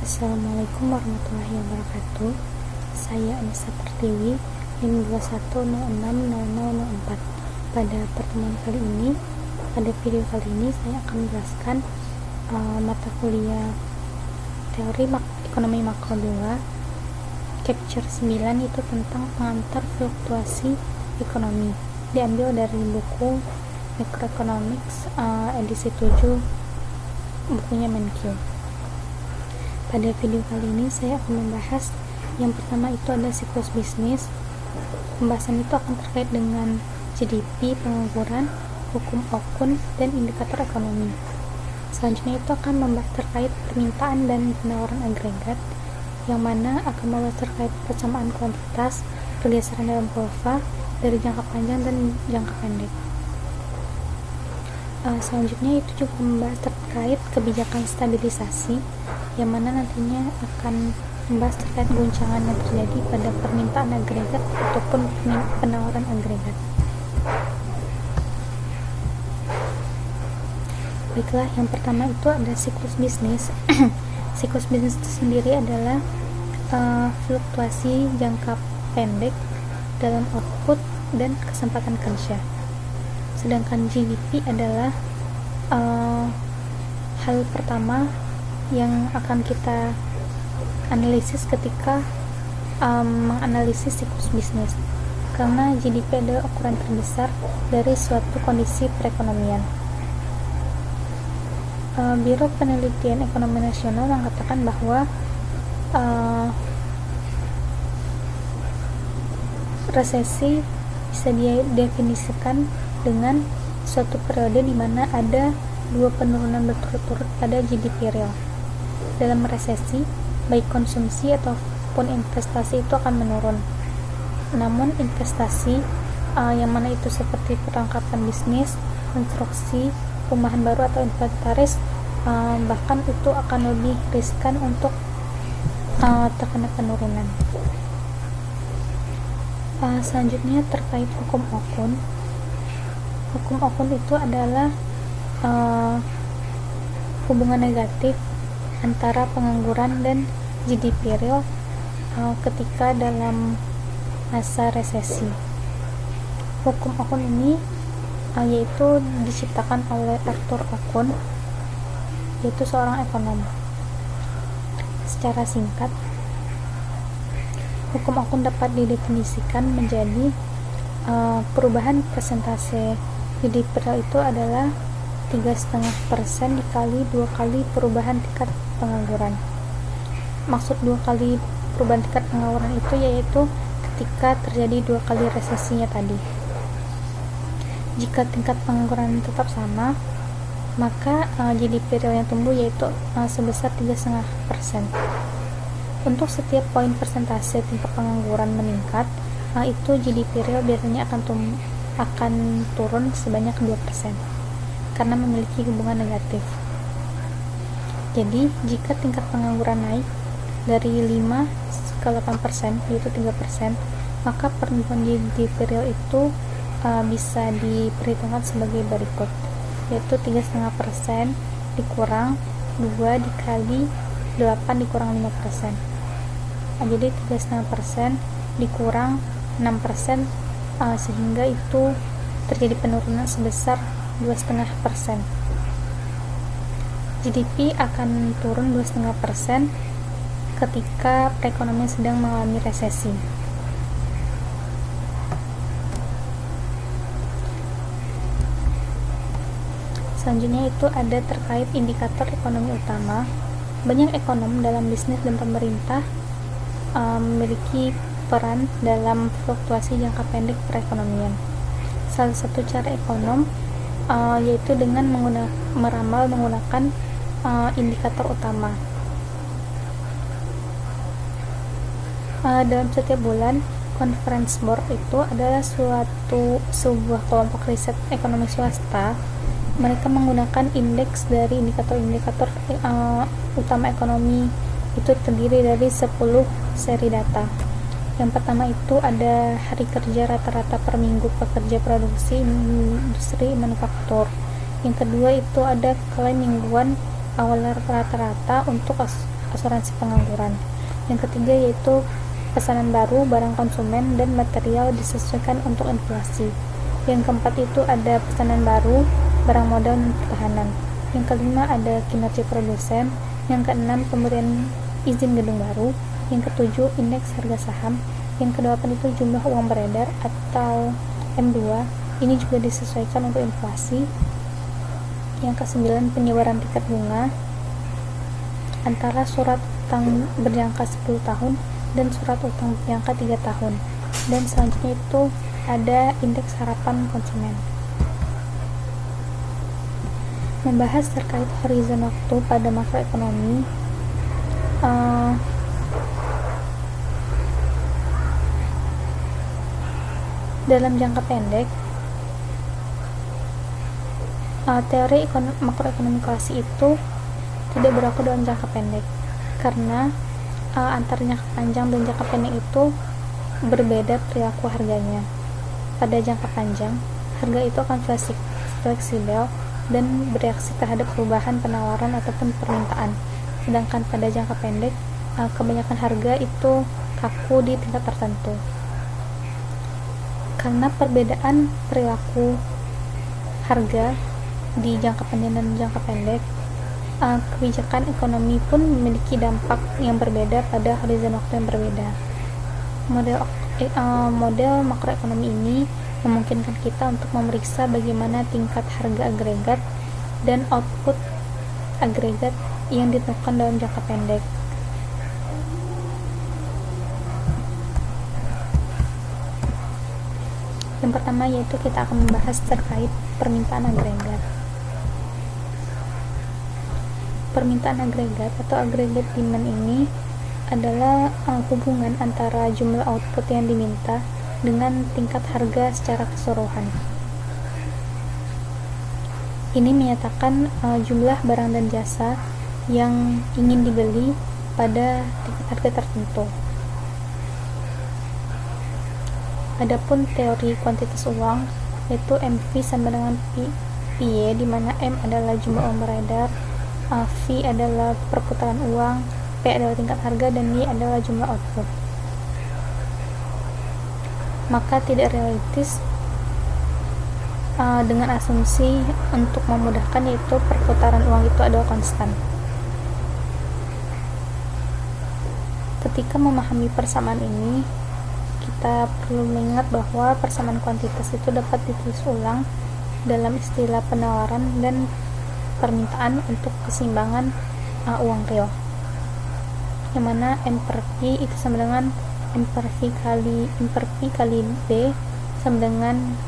Assalamualaikum warahmatullahi wabarakatuh. Saya Anissa Pertiwi, NIM 21060004. Pada video kali ini saya akan menjelaskan mata kuliah teori ekonomi makro 2 Capture 9, itu tentang pengantar fluktuasi ekonomi, diambil dari buku Microeconomics edisi 7 bukunya Menkyu. Pada video kali ini saya akan membahas yang pertama, itu ada siklus bisnis. Pembahasan itu akan terkait dengan GDP, pengangguran, hukum Okun, dan indikator ekonomi. Selanjutnya itu akan membahas terkait permintaan dan penawaran agregat, yang mana akan membahas terkait persamaan kuantitas, pergeseran dalam kurva dari jangka panjang dan jangka pendek. Selanjutnya itu juga membahas terkait kebijakan stabilisasi, yang mana nantinya akan membahas terkait guncangan yang terjadi pada permintaan agregat ataupun penawaran agregat. Baiklah, yang pertama itu ada siklus bisnis. Siklus bisnis itu sendiri adalah fluktuasi jangka pendek dalam output dan kesempatan kerja. Sedangkan GDP adalah hal pertama yang akan kita analisis ketika menganalisis siklus bisnis, karena GDP adalah ukuran terbesar dari suatu kondisi perekonomian. Biro Penelitian Ekonomi Nasional mengatakan bahwa resesi bisa didefinisikan dengan suatu periode di mana ada dua penurunan berturut-turut pada GDP real. Dalam resesi, baik konsumsi ataupun investasi itu akan menurun. Namun investasi yang mana itu seperti perlengkapan bisnis, konstruksi, perumahan baru atau inventaris, bahkan itu akan lebih riskan untuk terkena penurunan. Selanjutnya terkait hukum Okun. Hukum Okun itu adalah hubungan negatif antara pengangguran dan GDP real ketika dalam masa resesi. Hukum Okun ini yaitu diciptakan oleh Arthur Okun, yaitu seorang ekonom. Secara singkat, hukum Okun dapat didefinisikan menjadi perubahan persentase GDP real itu adalah 3,5% dikali 2 kali perubahan tingkat pengangguran. Maksud 2 kali perubahan tingkat pengangguran itu yaitu ketika terjadi 2 kali resesinya tadi. Jika tingkat pengangguran tetap sama, maka GDP real yang tumbuh yaitu sebesar 3,5%. Untuk setiap poin persentase tingkat pengangguran meningkat, itu GDP real biasanya akan turun sebanyak 2% karena memiliki hubungan negatif. Jadi jika tingkat pengangguran naik dari 5 ke 8%, yaitu 3%, maka pertumbuhan GDP real itu bisa diperhitungkan sebagai berikut, yaitu 3,5% dikurang 2 dikali 8 dikurang 5%. Jadi 3,5% dikurang 6%, sehingga itu terjadi penurunan sebesar 2,5%. GDP akan turun 2,5% ketika perekonomian sedang mengalami resesi. Selanjutnya itu ada terkait indikator ekonomi utama. Banyak ekonom dalam bisnis dan pemerintah memiliki peran dalam fluktuasi jangka pendek perekonomian. Salah satu cara ekonom yaitu dengan meramal menggunakan indikator utama. Dalam setiap bulan, Conference Board itu adalah sebuah kelompok riset ekonomi swasta. Mereka menggunakan indeks dari indikator-indikator utama ekonomi, itu terdiri dari 10 seri data. Yang pertama itu ada hari kerja rata-rata per minggu pekerja produksi industri manufaktur. Yang kedua itu ada klaim mingguan awal rata-rata untuk asuransi pengangguran. Yang ketiga yaitu pesanan baru, barang konsumen, dan material disesuaikan untuk inflasi. Yang keempat itu ada pesanan baru, barang modal, dan pertahanan. Yang kelima ada kinerja produsen. Yang keenam pemberian izin gedung baru. Yang ketujuh indeks harga saham. Yang kedelapan itu jumlah uang beredar atau M2. Ini juga disesuaikan untuk inflasi. Yang kesembilan penyebaran tingkat bunga antara surat utang berjangka 10 tahun dan surat utang berjangka 3 tahun. Dan selanjutnya itu ada indeks harapan konsumen. Membahas terkait horizon waktu pada makroekonomi, dalam jangka pendek, teori makroekonomi klasik itu tidak berlaku dalam jangka pendek karena antara jangka panjang dan jangka pendek itu berbeda perilaku harganya. Pada jangka panjang, harga itu akan fleksibel dan bereaksi terhadap perubahan penawaran ataupun permintaan. Sedangkan pada jangka pendek, kebanyakan harga itu kaku di tingkat tertentu. Karena perbedaan perilaku harga di jangka panjang dan jangka pendek, kebijakan ekonomi pun memiliki dampak yang berbeda pada horizon waktu yang berbeda. Model makroekonomi ini memungkinkan kita untuk memeriksa bagaimana tingkat harga agregat dan output agregat yang ditentukan dalam jangka pendek. Yang pertama yaitu kita akan membahas terkait permintaan agregat. Permintaan agregat atau agregat demand ini adalah hubungan antara jumlah output yang diminta dengan tingkat harga secara keseluruhan. Ini menyatakan jumlah barang dan jasa yang ingin dibeli pada tingkat harga tertentu. Adapun teori kuantitas uang yaitu MV sama dengan PY, di mana M adalah jumlah uang beredar, V adalah perputaran uang, P adalah tingkat harga, dan Y adalah jumlah output. Maka tidak realistis dengan asumsi untuk memudahkan yaitu perputaran uang itu adalah konstan. Ketika memahami persamaan ini, kita perlu mengingat bahwa persamaan kuantitas itu dapat ditulis ulang dalam istilah penawaran dan permintaan untuk keseimbangan uang real, yang mana M per P itu sama dengan M per V kali B sama dengan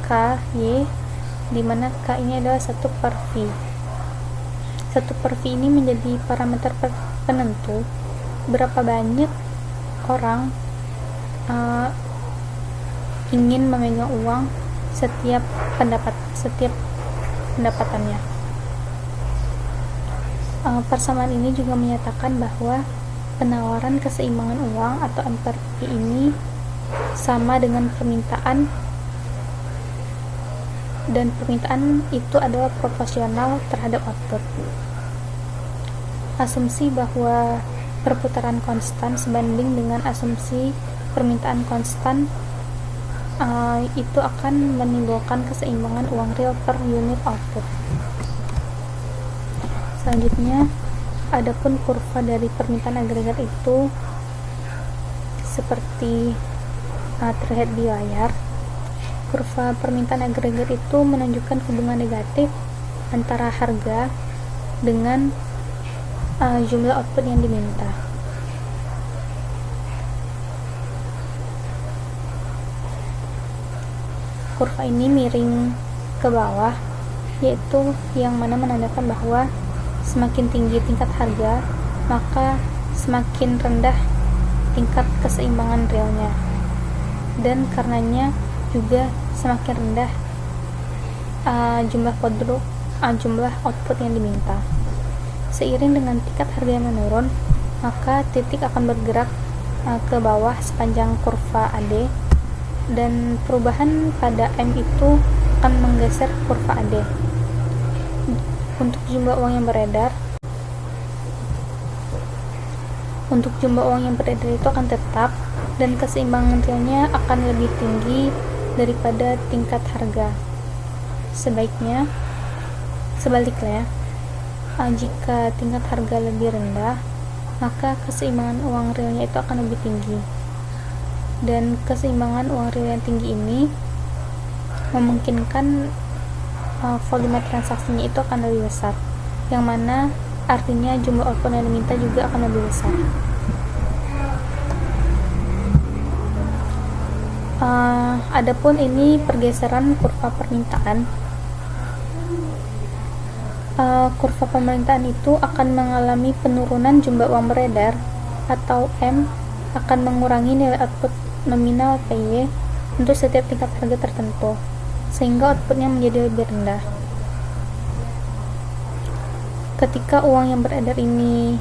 K Y, di mana K ini adalah 1 per V. 1 per V ini menjadi parameter penentu berapa banyak orang ingin memegang uang setiap pendapatannya. Persamaan ini juga menyatakan bahwa penawaran keseimbangan uang atau M per P ini sama dengan permintaan, dan permintaan itu adalah proporsional terhadap output. Asumsi bahwa perputaran konstan sebanding dengan asumsi permintaan konstan itu akan menimbulkan keseimbangan uang real per unit output. Selanjutnya, adapun kurva dari permintaan agregat itu seperti terlihat di layar. Kurva permintaan agregat itu menunjukkan hubungan negatif antara harga dengan jumlah output yang diminta. Kurva ini miring ke bawah, yaitu yang mana menandakan bahwa semakin tinggi tingkat harga, maka semakin rendah tingkat keseimbangan realnya, dan karenanya juga semakin rendah jumlah output yang diminta. Seiring dengan tingkat harga yang menurun, maka titik akan bergerak ke bawah sepanjang kurva AD, dan perubahan pada M itu akan menggeser kurva AD. Untuk jumlah uang yang beredar, untuk jumlah uang yang beredar itu akan tetap dan keseimbangan realnya akan lebih tinggi daripada tingkat harga. Sebaliknya, jika tingkat harga lebih rendah, maka keseimbangan uang realnya itu akan lebih tinggi. Dan keseimbangan uang real yang tinggi ini memungkinkan volume transaksinya itu akan lebih besar, yang mana artinya jumlah output yang diminta juga akan lebih besar. Adapun ini pergeseran kurva permintaan. Kurva permintaan itu akan mengalami penurunan jumlah uang beredar atau M akan mengurangi nilai output nominal PY untuk setiap tingkat harga tertentu, sehingga outputnya menjadi lebih rendah. Ketika uang yang beredar ini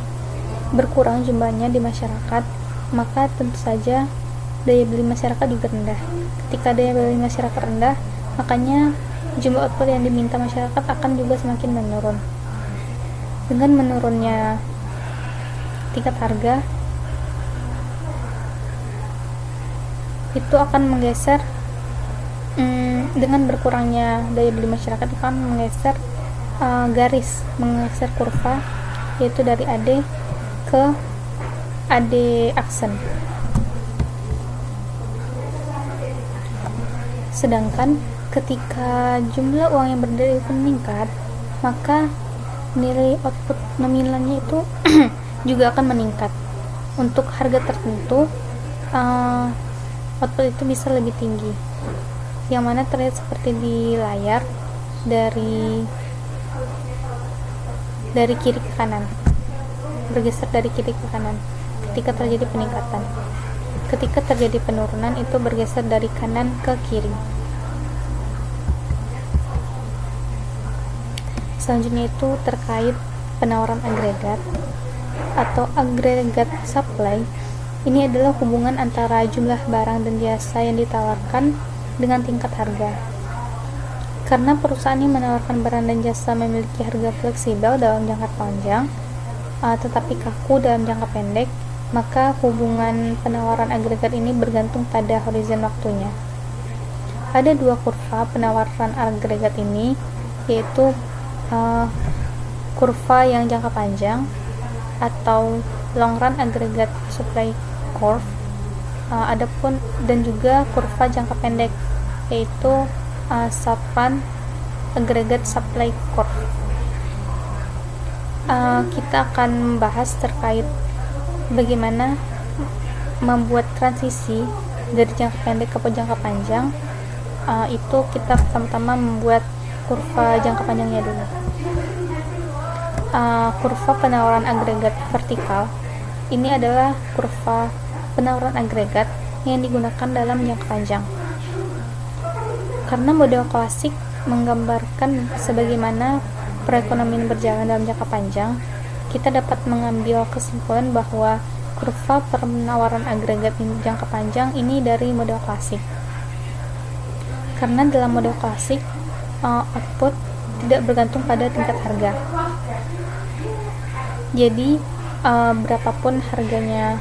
berkurang jumlahnya di masyarakat, maka tentu saja daya beli masyarakat juga rendah. Ketika daya beli masyarakat rendah, makanya jumlah output yang diminta masyarakat akan juga semakin menurun. Dengan menurunnya tingkat harga, itu akan menggeser, dengan berkurangnya daya beli masyarakat akan menggeser menggeser kurva, yaitu dari AD ke AD aksen. Sedangkan ketika jumlah uang yang beredar itu meningkat, maka nilai output nominalnya itu juga akan meningkat. Untuk harga tertentu, output itu bisa lebih tinggi, yang mana terlihat seperti di layar dari kiri ke kanan, bergeser dari kiri ke kanan ketika terjadi peningkatan. Ketika terjadi penurunan, itu bergeser dari kanan ke kiri. Selanjutnya itu terkait penawaran agregat atau agregat supply. Ini adalah hubungan antara jumlah barang dan jasa yang ditawarkan dengan tingkat harga. Karena perusahaan yang menawarkan barang dan jasa memiliki harga fleksibel dalam jangka panjang, tetapi kaku dalam jangka pendek, maka hubungan penawaran agregat ini bergantung pada horizon waktunya. Ada dua kurva penawaran agregat ini, yaitu kurva yang jangka panjang atau long run aggregate supply curve, adapun dan juga kurva jangka pendek, yaitu short run aggregate supply curve. Kita akan membahas terkait bagaimana membuat transisi dari jangka pendek ke jangka panjang. Itu kita pertama-tama membuat kurva jangka panjangnya dulu. Kurva penawaran agregat vertikal ini adalah kurva penawaran agregat yang digunakan dalam jangka panjang. Karena model klasik menggambarkan sebagaimana perekonomian berjalan dalam jangka panjang, kita dapat mengambil kesimpulan bahwa kurva penawaran agregat jangka panjang ini dari model klasik. Karena dalam model klasik, output tidak bergantung pada tingkat harga. Jadi, berapapun harganya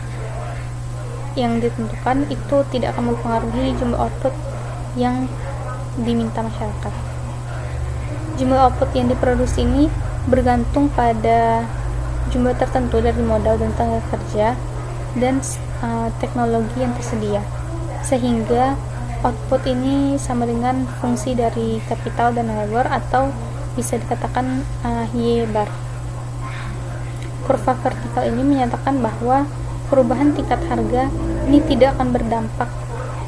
yang ditentukan itu tidak akan mempengaruhi jumlah output yang diminta masyarakat. Jumlah output yang diproduksi ini bergantung pada jumlah tertentu dari modal dan tenaga kerja dan teknologi yang tersedia, sehingga output ini sama dengan fungsi dari kapital dan labor, atau bisa dikatakan Y bar. Kurva vertikal ini menyatakan bahwa perubahan tingkat harga ini tidak akan berdampak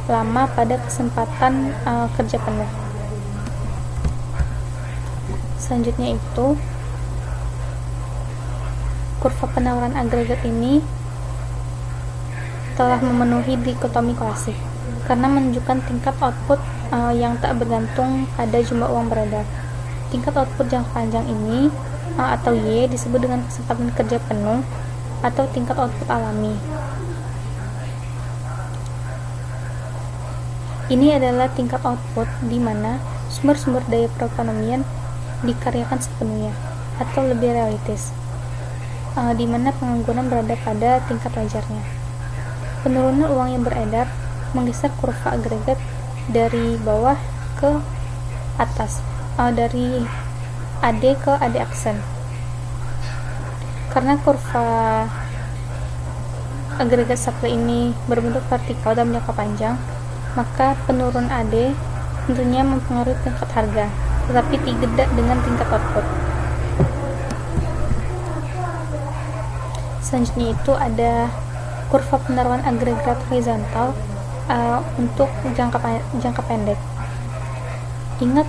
lama pada kesempatan kerja penuh. Selanjutnya itu kurva penawaran agregat ini telah memenuhi dikotomi klasik karena menunjukkan tingkat output yang tak bergantung pada jumlah uang beredar. Tingkat output jangka panjang ini atau Y disebut dengan kesempatan kerja penuh atau tingkat output alami. Ini adalah tingkat output di mana sumber-sumber daya perekonomian dikaryakan sepenuhnya atau lebih realistis. di mana pengangguran berada pada tingkat wajarnya. Penurunan uang yang beredar menggeser kurva agregat dari bawah ke atas, dari AD ke AD aksen. Karena kurva agregat supply ini berbentuk vertikal dalam jangka panjang, maka penurunan AD tentunya mempengaruhi tingkat harga, tetapi tidak dengan tingkat output. Selanjutnya itu ada kurva penaruhan agregat horizontal untuk jangka pendek. Ingat,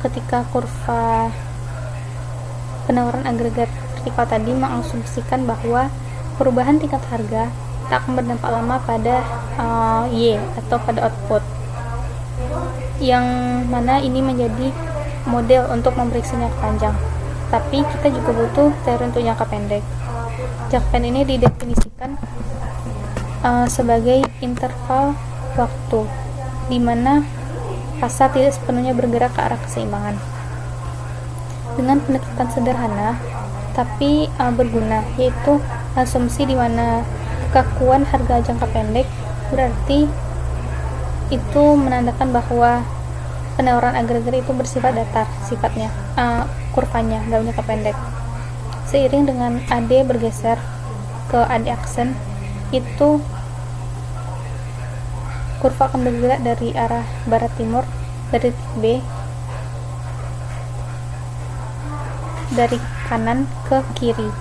ketika kurva penawaran agregat vertikal tadi mengasumsikan bahwa perubahan tingkat harga tak akan berdampak lama pada Y atau pada output, yang mana ini menjadi model untuk memeriksa jangka panjang. Tapi kita juga butuh teori untuk jangka pendek. Jangka pendek ini didefinisikan sebagai interval waktu di mana pasar tidak sepenuhnya bergerak ke arah keseimbangan. Dengan pendekatan sederhana tapi berguna, yaitu asumsi di mana kekakuan harga jangka pendek berarti itu menandakan bahwa penawaran agregat itu bersifat datar sifatnya, kurvanya dalam jangka pendek. Seiring dengan AD bergeser ke AD aksen, itu kurva akan bergerak dari arah barat timur, dari titik B, dari kanan ke kiri.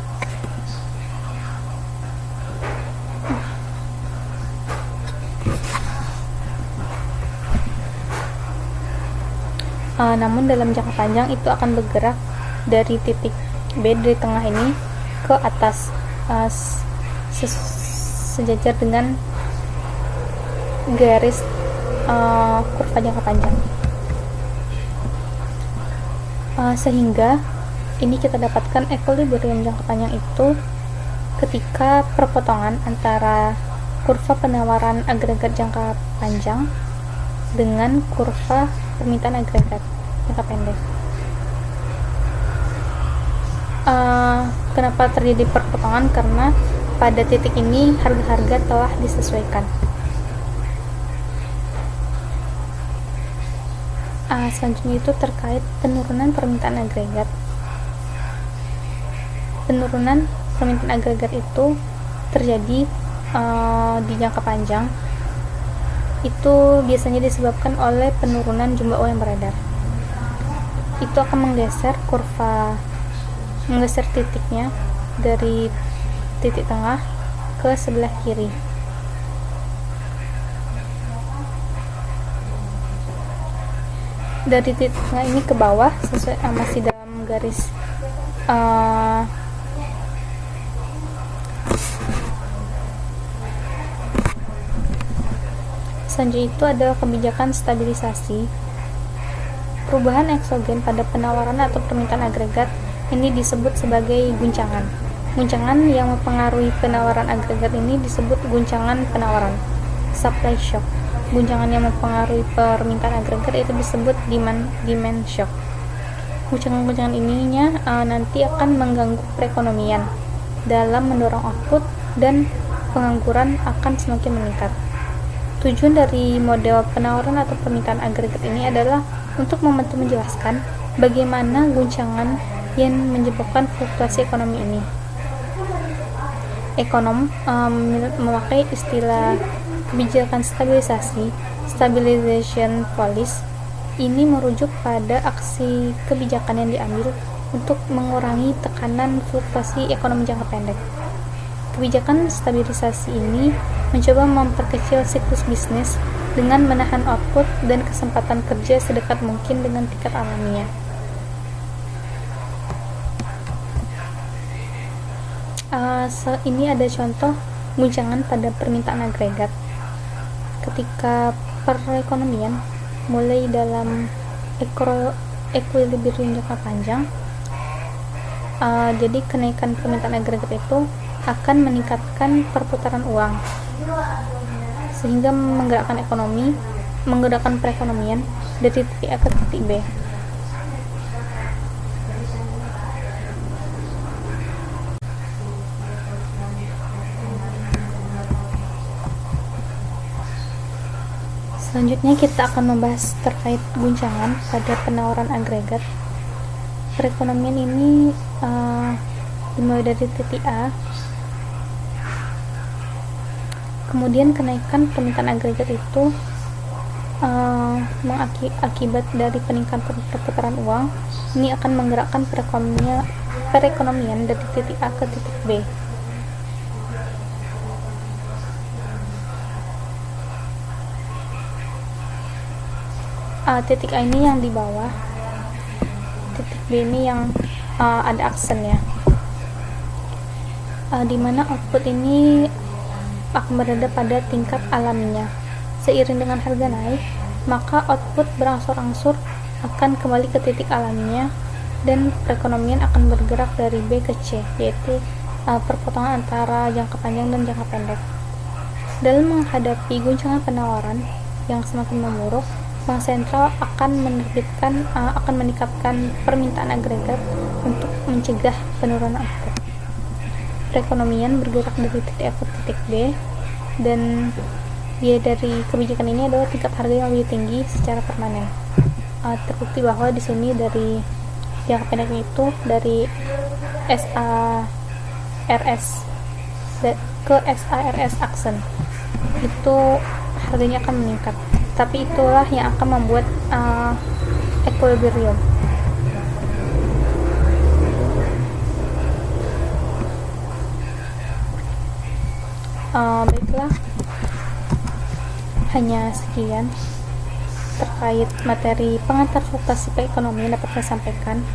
Namun dalam jangka panjang itu akan bergerak dari titik B, dari tengah ini ke atas, sejajar dengan garis kurva jangka panjang, sehingga ini kita dapatkan equilibrium jangka panjang itu ketika perpotongan antara kurva penawaran agregat jangka panjang dengan kurva permintaan agregat jangka pendek. Kenapa terjadi perpotongan? Karena pada titik ini harga-harga telah disesuaikan. Selanjutnya itu terkait penurunan permintaan agregat. Penurunan permintaan agregat itu terjadi di jangka panjang, itu biasanya disebabkan oleh penurunan jumlah uang yang beredar. Itu akan menggeser titiknya dari titik tengah ke sebelah kiri. Dari titik tengah ini ke bawah masih dalam garis selanjutnya itu adalah kebijakan stabilisasi. Perubahan eksogen pada penawaran atau permintaan agregat ini disebut sebagai guncangan. Guncangan yang mempengaruhi penawaran agregat ini disebut guncangan penawaran, supply shock. Guncangan yang mempengaruhi permintaan agregat itu disebut demand shock. Guncangan-guncangan ininya nanti akan mengganggu perekonomian dalam mendorong output, dan pengangguran akan semakin meningkat. Tujuan dari model penawaran atau permintaan agregat ini adalah untuk membantu menjelaskan bagaimana guncangan yang menyebabkan fluktuasi ekonomi ini. Ekonom memakai istilah kebijakan stabilisasi, stabilization policy. Ini merujuk pada aksi kebijakan yang diambil untuk mengurangi tekanan fluktuasi ekonomi jangka pendek. Kebijakan stabilisasi ini mencoba memperkecil siklus bisnis dengan menahan output dan kesempatan kerja sedekat mungkin dengan tingkat alamiah. Ini ada contoh guncangan pada permintaan agregat. Ketika perekonomian mulai dalam equilibrium jangka panjang, jadi kenaikan permintaan agregat itu akan meningkatkan perputaran uang, sehingga menggerakkan perekonomian dari titik A ke titik B. Selanjutnya kita akan membahas terkait guncangan pada penawaran agregat. Perekonomian ini dimulai dari titik A, kemudian kenaikan permintaan agregat itu akibat dari peningkatan perputaran uang. Ini akan menggerakkan perekonomian dari titik A ke titik B. Titik A ini yang di bawah, titik B ini yang ada aksennya, dimana output ini akan berada pada tingkat alaminya. Seiring dengan harga naik, maka output berangsur-angsur akan kembali ke titik alaminya, dan perekonomian akan bergerak dari B ke C, yaitu perpotongan antara jangka panjang dan jangka pendek. Dalam menghadapi guncangan penawaran yang semakin memburuk, Bank Sentral akan meningkatkan permintaan agregat untuk mencegah penurunan output. Perekonomian bergerak dari titik A ke titik B, dan biaya dari kebijakan ini adalah tingkat harga yang lebih tinggi secara permanen. Terbukti bahwa di sini dari jangka pendeknya itu dari SARS ke SARS aksen itu harganya akan meningkat, tapi itulah yang akan membuat equilibrium. Baiklah, hanya sekian terkait materi pengantar fluktuasi perekonomian dapat saya sampaikan.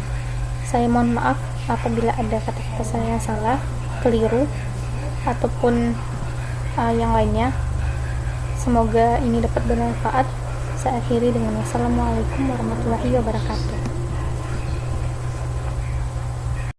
Saya mohon maaf apabila ada kata-kata saya yang salah, keliru, ataupun yang lainnya. Semoga ini dapat bermanfaat. Saya akhiri dengan wassalamualaikum warahmatullahi wabarakatuh.